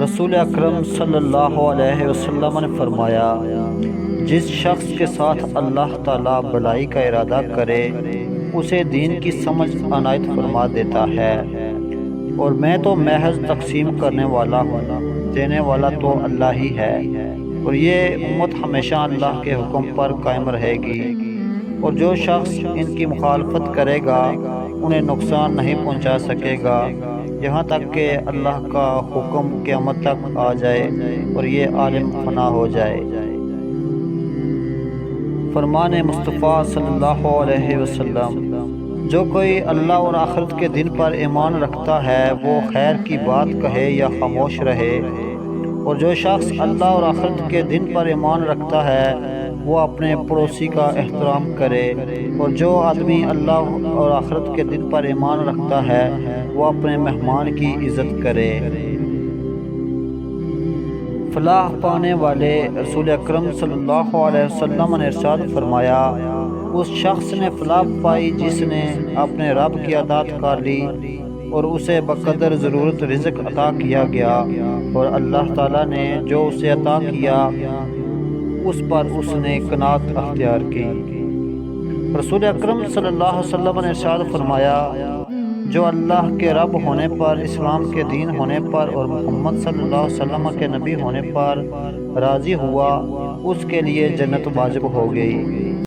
رسول اکرم صلی اللہ علیہ وسلم نے فرمایا، جس شخص کے ساتھ اللہ تعالیٰ بھلائی کا ارادہ کرے اسے دین کی سمجھ عنایت فرما دیتا ہے، اور میں تو محض تقسیم کرنے والا ہوں، دینے والا تو اللہ ہی ہے، اور یہ امت ہمیشہ اللہ کے حکم پر قائم رہے گی، اور جو شخص ان کی مخالفت کرے گا انہیں نقصان نہیں پہنچا سکے گا یہاں تک کہ اللہ کا حکم قیامت تک آ جائے اور یہ عالم فنا ہو جائے۔ فرمان مصطفیٰ صلی اللہ علیہ وسلم، جو کوئی اللہ اور آخرت کے دن پر ایمان رکھتا ہے وہ خیر کی بات کہے یا خاموش رہے، اور جو شخص اللہ اور آخرت کے دن پر ایمان رکھتا ہے وہ اپنے پڑوسی کا احترام کرے، اور جو آدمی اللہ اور آخرت کے دن پر ایمان رکھتا ہے وہ اپنے مہمان کی عزت کرے۔ فلاح پانے والے رسول اکرم صلی اللہ علیہ وسلم نے ارشاد فرمایا، اس شخص نے فلاح پائی جس نے اپنے رب کی اطاعت کر لی اور اسے بقدر ضرورت رزق عطا کیا گیا، اور اللہ تعالیٰ نے جو اسے عطا کیا اس پر اس نے قناعت اختیار کی۔ رسول اکرم صلی اللہ علیہ وسلم نے ارشاد فرمایا، جو اللہ کے رب ہونے پر، اسلام کے دین ہونے پر اور محمد صلی اللہ علیہ وسلم کے نبی ہونے پر راضی ہوا اس کے لیے جنت واجب ہو گئی۔